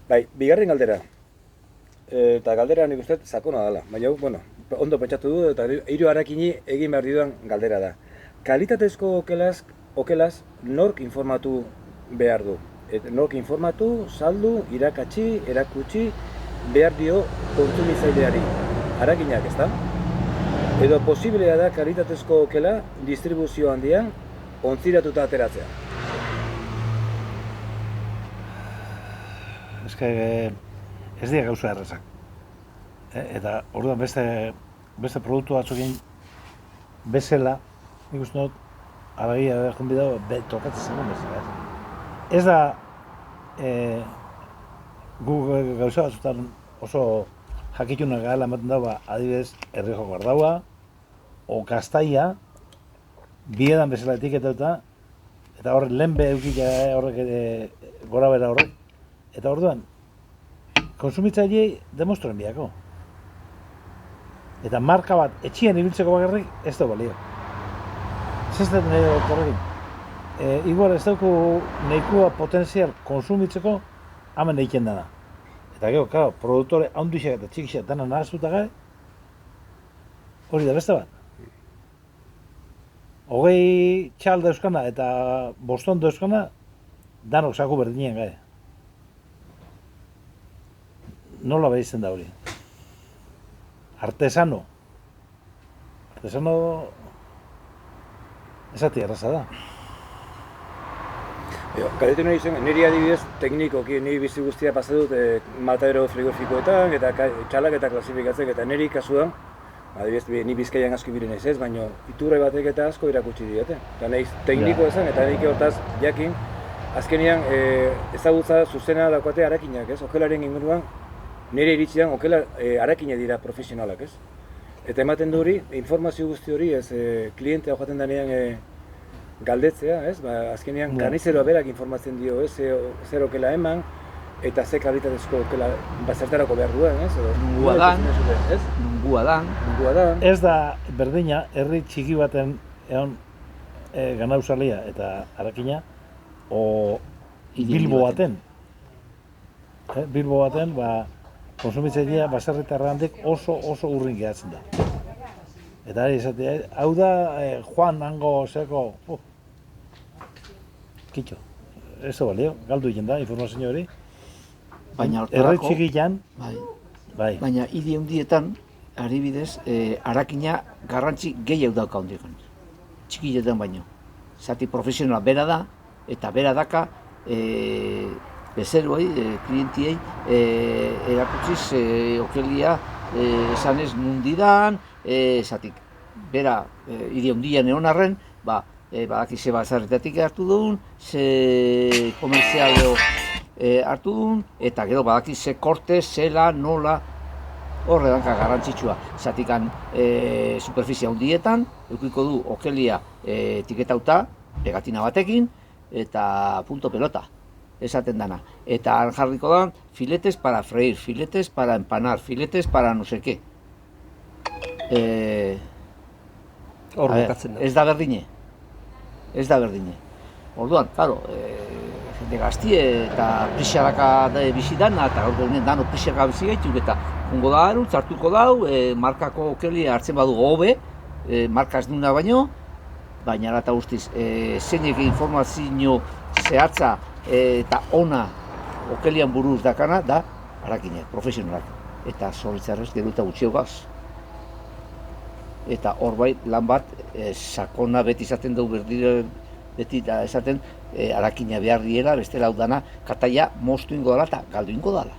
Bai, bigarren galdera. Eta galdera nik uste sakona dela. Baina, bueno, ondo pentsatu du eta hiru harakini egin behar diduan galdera da. Kalitatezko okelaz nork informatu behar du. Nork informatu, saldu, irakatsi, erakutsi behar dio kontsumitzaileari. Harakinak, ezta? Edo posiblea da kalitatezko okela distribuzio handian ontziratuta ateratzea. Ez dira gauza errazak. Eta orduan beste produktu batzukin bezala, nik uste dut, aragia behar konbidau, tokatzen zen bezala. Ez da, gu gauza batzutan oso jakitunak gala ematen dagoa, adibidez, Erriojo Guardaua, o Kastaia, biedan bezala etiketatuta, eta horrek lehenbe eukila horrek gora bera horrek. Eta orduan, konsumitzaileei demostren biako. Eta marka bat etxian ibiltzeko bakarrik ez da balio. Zestet nahi dut horrekin. Igual ez dauku nahikoa potentzial konsumitzeko hamen egiten dena. Eta gero, claro, produktore handixak eta txikixak dena nahaztuta gai, hori da beste bat. 20 txal dauzkana eta 5 dauzkana, danok saku berdinen gai. Nola behitzen da hori? Artesano esati erraza da. Galdetu nahi zen, niri adibidez teknikoki, niri bizi guztia pasa dut matadero frigorifikoetan eta txalak eta klasifikatzek eta niri kasuan, adibidez, ni Bizkaian asko ibili naiz ez, baina iturre batek eta asko irakutsi diote. Eta nahiz tekniko esan eta nik hortaz jakin, azkenean ezagutza zuzena daukate harakinak ez, okelaren inguruan nire iritzian okela harakina dira profesionalak ez. Eta ematen du hori, informazio guzti hori ez klientea joaten denean galdetzea, ez? Azkenean karnizeroa berak informatzen dio, ez? Zer okela eman eta ze kalitatezko okela zertarako behar duen, ez? Nungua dan. Ez da berdina herri txiki baten egon ganauzalia eta harakina o Bilbo baten. Bilbo baten, konsumitzailea baserritarrandik oso urrin gehatzen da. Eta esatea, hau da Juan hango zeko, kitxo, ez da balio, galdu egin da informazio hori. Baina hortarako, errai txikian, bai. Baina hiri handietan, adibidez, harakina garrantzi gehiago dauka handietan. Txikietan baino. Zati profesionala bera da, eta bera daka, bezeroei, klientiei, erakutziz okelia esanez nundidan, zatik, bera, hiri handian egon arren, badaki ze bazarretatik hartu duen, ze komerzialo hartu duen, eta gero badaki ze korte, zela, nola, horre danka garrantzitsua. Zatikan superfizia handietan, edukiko du okelia etiketauta, pegatina batekin, eta punto pelota. Esaten dana. Eta han jarriko da, filetes para freír, filetes para empanar, filetes para no sé qué. Hor bukatzen da. Ez da berdine. Ez da berdine. Orduan, claro, jende gaztie eta pixaraka bizi dana, eta gaur egunen dano pixaraka bizi gaitu, eta jungo da erutz, hartuko dau, markako okelia hartzen badu hobe, marka ez duna baino, baina eta guztiz, zeinek informazio zehatza eta ona okelian buruz dakana da harakinak, profesionalak. Eta zoritzarrez gero eta gutxio gaz. Eta hor bai lan bat sakona beti izaten dugu beti da esaten harakina behar diela, beste laudana kataia moztu ingo dela eta galdu ingo dela.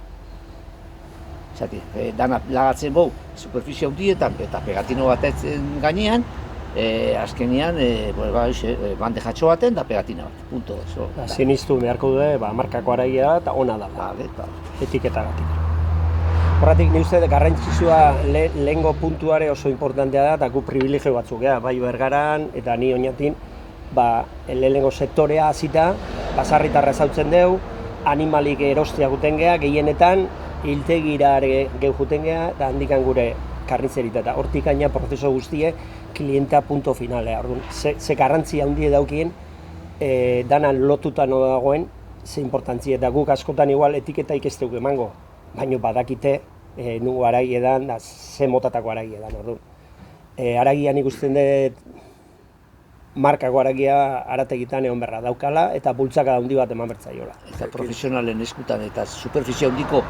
Zati, dana lagatzen bau superfizio handietan eta pegatino batetzen gainean, azkenean bandejatxo baten da pegatina bat, punto. Siniztu beharko du, markako aragia da eta ona da, etiketagatik. Horratik, ni uste garrantzitsua lehengo puntuare oso importantea da, eta gu privilegio batzuk, bai Bergaran eta ni oinatin, lehengo sektorea hasita, baserritarra ezautzen dugu, animalik erostea guten geha, gehienetan, hiltegira gehu juten geha, eta handikan gure karnitzerita, eta hortik aina prozeso guztie, klienta punto finalea. Ze garrantzia handie daukien, dana lotuta no dagoen, ze importantzia, eta guk askotan igual etiketaik ez dugu emango, baina badakite nungo aragia edan, da ze motatako aragia edan, orduan. Aragian ikusten dut markako aragia arategitan egon berra daukala eta bultzaka handi bat eman bertzaiola. Eta profesionalen eskutan eta superfizio handiko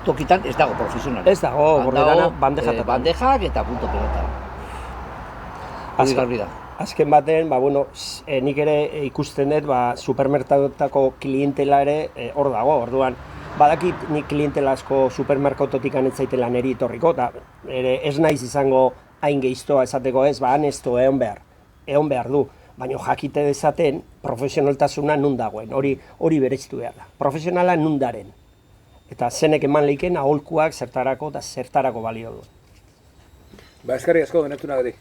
tokitan ez dago profesional. Ez dago, gordetana bandejatan. Bandejak eta punto pelota. Azken baten, nik ere ikusten dut, supermerkatutako klientela ere hor dago, orduan. Badakit nik klientela asko supermerkatotik anetzaitela neri etorriko, eta ez naiz izango hain gehiztoa esateko ez, han ez du egon behar du. Baina jakite dezaten profesionaltasuna nun dagoen, hori berezitu behar da. Profesionala nundaren. Eta zenek eman leiken aholkuak zertarako eta zertarako balio du. Eskerrik asko, denetuna gati.